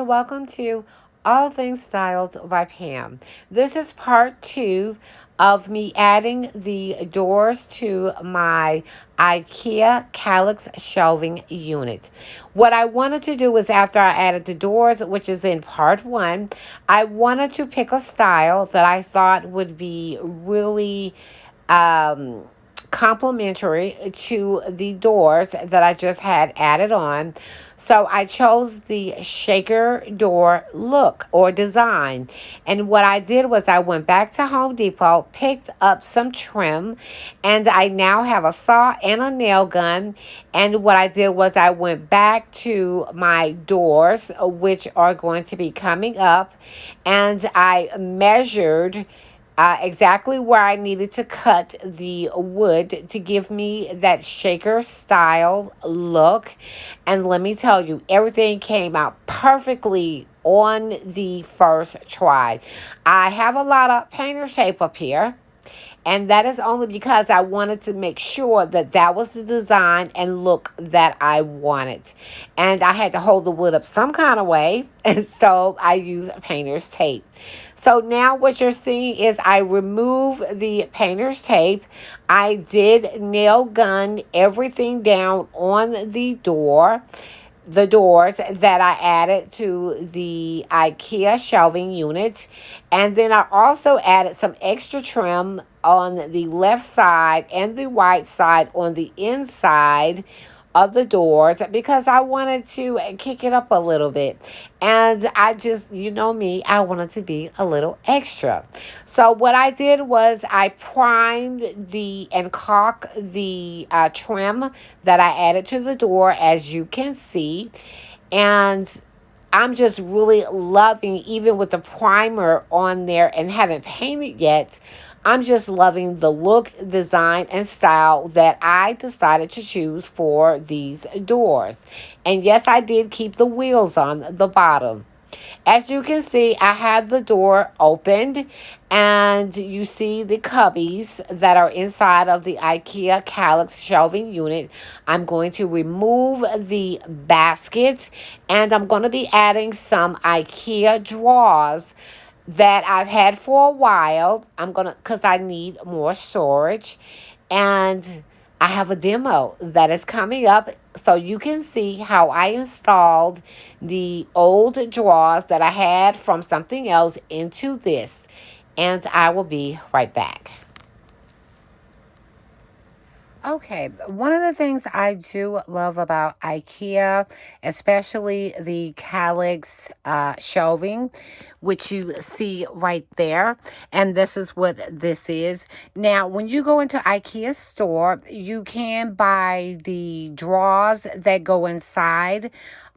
and welcome to All Things Styled by Pam. This is part two of me adding the doors to my IKEA Kallax Shelving unit. What I wanted to do was after I added the doors, which is in part one, I wanted to pick a style that I thought would be really um, complementary to the doors that I just had added on. So I chose the shaker door look or design. And what I did was I went back to Home Depot, picked up some trim, and I now have a saw and a nail gun. And what I did was I went back to my doors, which are going to be coming up, and I measured exactly where I needed to cut the wood to give me that shaker style look. And let me tell you, everything came out perfectly on the first try. I have a lot of painter's tape up here. And that is only because I wanted to make sure that that was the design and look that I wanted. And I had to hold the wood up some kind of way. And so I used painter's tape. So now what you're seeing is I remove the painter's tape. I did nail gun everything down on the doors that I added to the IKEA shelving unit. And then I also added some extra trim on the left side and the right side on the inside of the doors because I wanted to kick it up a little bit. And I just, you know me, I wanted to be a little extra. So what I did was I primed the and caulked the trim that I added to the door, as you can see. And I'm just really loving, even with the primer on there and haven't painted yet, I'm just loving the look, design, and style that I decided to choose for these doors. And yes, I did keep the wheels on the bottom. As you can see, I have the door opened and you see the cubbies that are inside of the IKEA Kallax shelving unit. I'm going to remove the basket and I'm going to be adding some IKEA drawers that I've had for a while. Because I need more storage. And I have a demo that is coming up so you can see how I installed the old drawers that I had from something else into this. And I will be right back. Okay, one of the things I do love about IKEA, especially the Kallax shelving, which you see right there, and this is what this is. Now, when you go into IKEA store, you can buy the drawers that go inside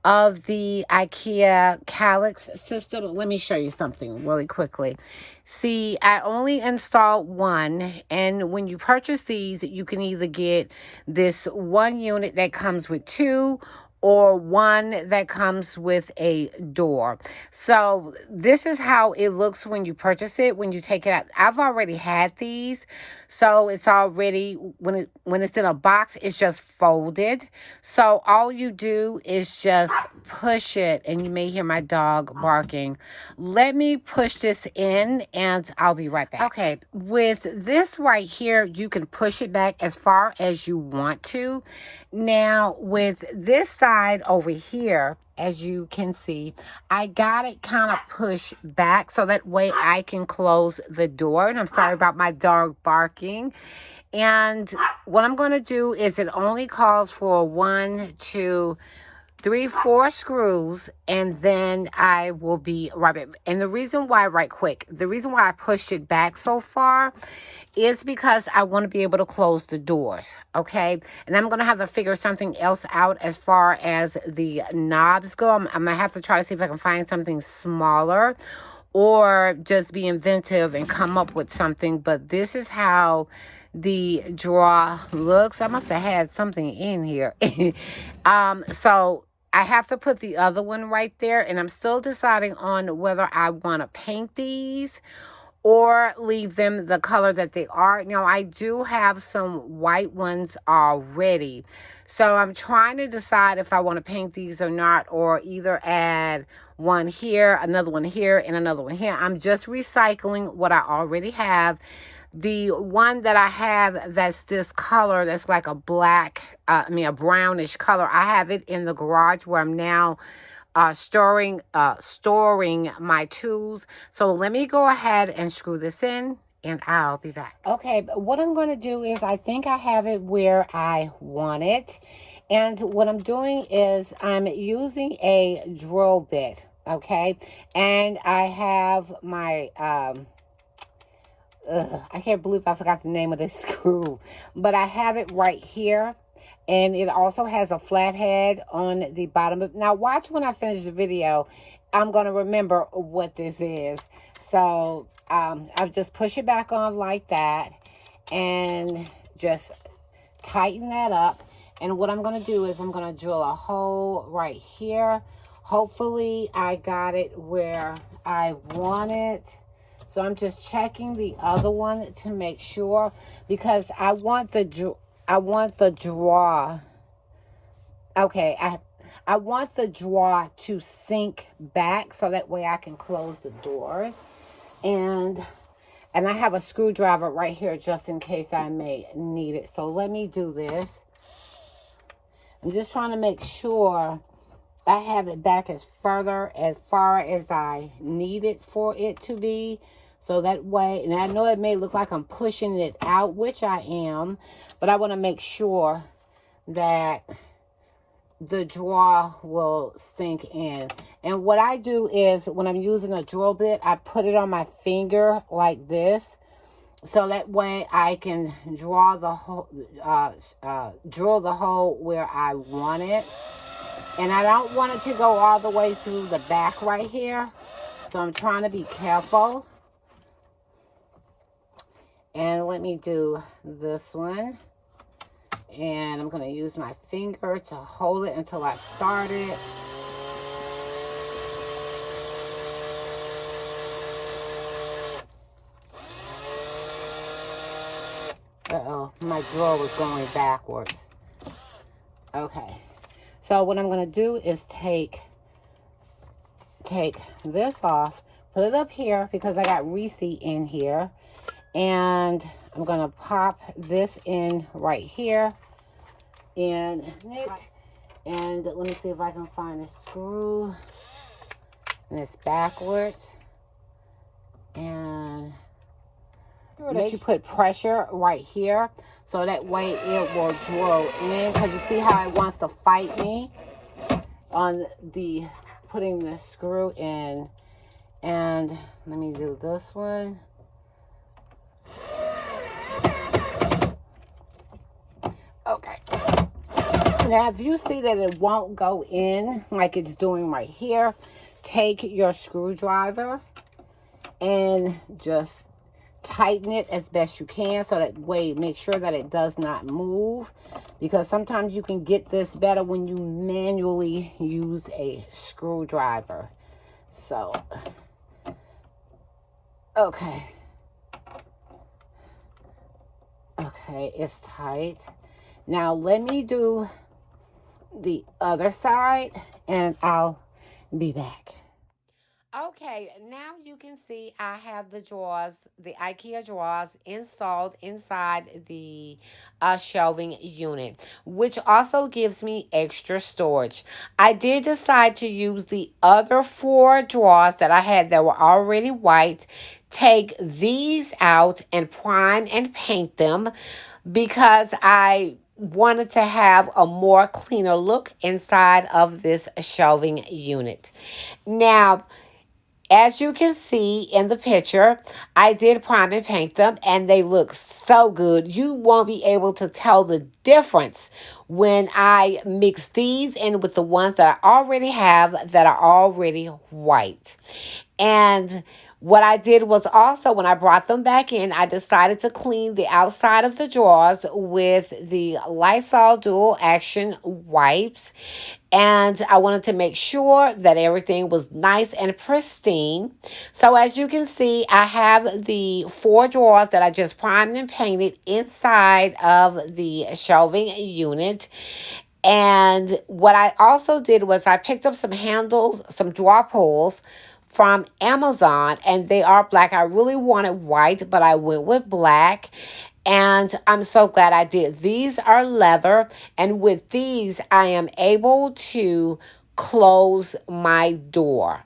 of the IKEA Kallax system. Let me show you something really quickly. See, I only installed one, and when you purchase these, you can either get this one unit that comes with two or one that comes with a door. So this is how it looks when you purchase it, when you take it out. I've already had these, so it's already, when it's in a box, it's just folded. So all you do is just push it, and you may hear my dog barking. Let me push this in and I'll be right back. Okay, with this right here, you can push it back as far as you want to. Now, with this side over here, as you can see, I got it kind of pushed back so that way I can close the door. And I'm sorry about my dog barking. And what I'm going to do is it only calls for 1, 2, 3, 4 screws, and then I will be right back. And the reason why, right quick, the reason why I pushed it back so far is because I want to be able to close the doors, okay? And I'm going to have to figure something else out as far as the knobs go. I'm going to have to try to see if I can find something smaller or just be inventive and come up with something. But this is how the drawer looks. I must have had something in here. So I have to put the other one right there, and I'm still deciding on whether I want to paint these or leave them the color that they are. Now, I do have some white ones already. So I'm trying to decide if I want to paint these or not, or either add one here, another one here, and another one here. I'm just recycling what I already have. The one that I have that's this color, that's like a black, a brownish color, I have it in the garage where I'm now storing my tools. So let me go ahead and screw this in, and I'll be back. Okay, but what I'm going to do is, I think I have it where I want it. And what I'm doing is I'm using a drill bit, okay? And I have my, I can't believe I forgot the name of this screw. But I have it right here. And it also has a flathead on the bottom of. Now watch when I finish the video. I'm going to remember what this is. So I'll just push it back on like that. And just tighten that up. And what I'm going to do is I'm going to drill a hole right here. Hopefully I got it where I want it. So I'm just checking the other one to make sure, because I want the draw. Okay, I want the draw to sink back so that way I can close the doors. And I have a screwdriver right here just in case I may need it. So let me do this. I'm just trying to make sure I have it back as far as I need it for it to be. So that way, and I know it may look like I'm pushing it out, which I am, but I want to make sure that the draw will sink in. And what I do is, when I'm using a drill bit, I put it on my finger like this. So that way I can draw the hole, drill the hole where I want it. And I don't want it to go all the way through the back right here. So I'm trying to be careful. And let me do this one. And I'm going to use my finger to hold it until I start it. Uh-oh, my drill was going backwards. Okay. So what I'm going to do is take this off, put it up here because I got receipt in here. And I'm going to pop this in right here in it. And let me see if I can find a screw. And it's backwards. And make you put pressure right here. So that way it will drill in. Because you see how it wants to fight me on the putting the screw in. And let me do this one. Okay. Now, if you see that it won't go in like it's doing right here, take your screwdriver and just tighten it as best you can, so that way make sure that it does not move, because sometimes you can get this better when you manually use a screwdriver. So, okay. Okay, it's tight. Now let me do the other side and I'll be back. Okay, now you can see I have the drawers, the IKEA drawers installed inside the shelving unit, which also gives me extra storage. I did decide to use the other 4 drawers that I had that were already white, take these out and prime and paint them, because I wanted to have a more cleaner look inside of this shelving unit. Now, as you can see in the picture, I did prime and paint them, and they look so good. You won't be able to tell the difference when I mix these in with the ones that I already have that are already white. And What I did was also, when I brought them back in, I decided to clean the outside of the drawers with the Lysol Dual Action wipes. And I wanted to make sure that everything was nice and pristine. So as you can see, I have the 4 drawers that I just primed and painted inside of the shelving unit. And what I also did was I picked up some handles, some drawer pulls from Amazon, and they are black. I really wanted white, but I went with black. And I'm so glad I did. These are leather, and with these, I am able to close my door.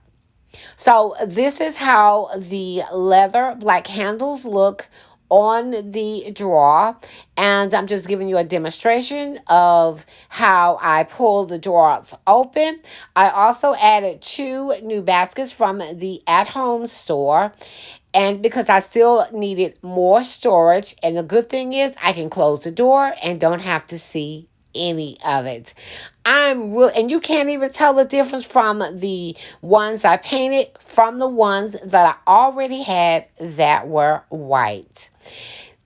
So this is how the leather black handles look on the drawer, and I'm just giving you a demonstration of how I pull the drawers open. I also added 2 new baskets from the at-home store, and because I still needed more storage, and the good thing is I can close the door and don't have to see any of it. I'm real, and you can't even tell the difference from the ones I painted from the ones that I already had that were white.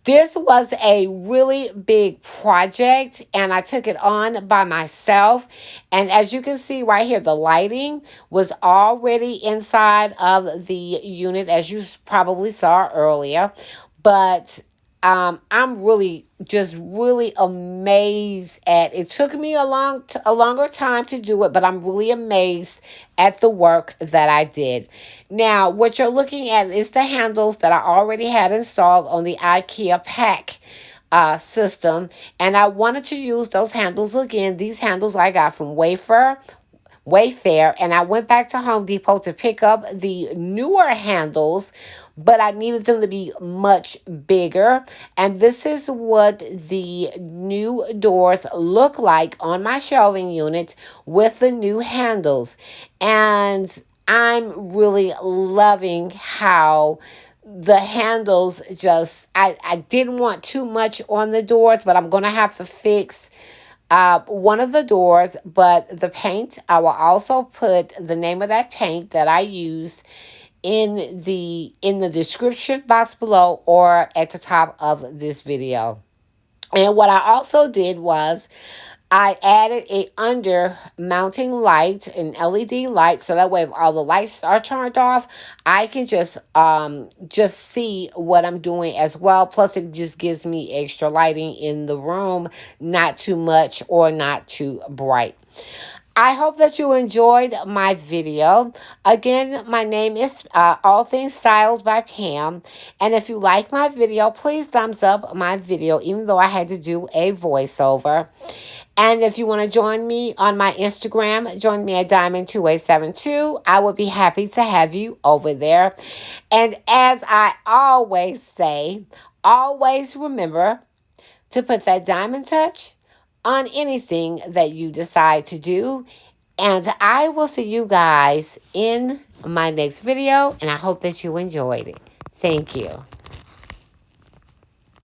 This was a really big project, and I took it on by myself. And as you can see right here, the lighting was already inside of the unit, as you probably saw earlier. But I'm really just really amazed at it. Took me a longer time to do it, but I'm really amazed at the work that I did. Now, what you're looking at is the handles that I already had installed on the IKEA pack system, and I wanted to use those handles again. These handles I got from Wayfair, and I went back to Home Depot to pick up the newer handles, but I needed them to be much bigger. And this is what the new doors look like on my shelving unit with the new handles. And I'm really loving how the handles just, I didn't want too much on the doors, but I'm going to have to fix one of the doors. But the paint, I will also put the name of that paint that I used in the description box below or at the top of this video. And what I also did was I added a under mounting light, an LED light, so that way if all the lights are turned off, I can just see what I'm doing as well. Plus it just gives me extra lighting in the room, not too much or not too bright. I hope that you enjoyed my video. Again, my name is All Things Styled by Pam. And if you like my video, please thumbs up my video, even though I had to do a voiceover. And if you want to join me on my Instagram, join me at Diamond2872. I would be happy to have you over there. And as I always say, always remember to put that diamond touch on anything that you decide to do. And I will see you guys in my next video, and I hope that you enjoyed it. Thank you.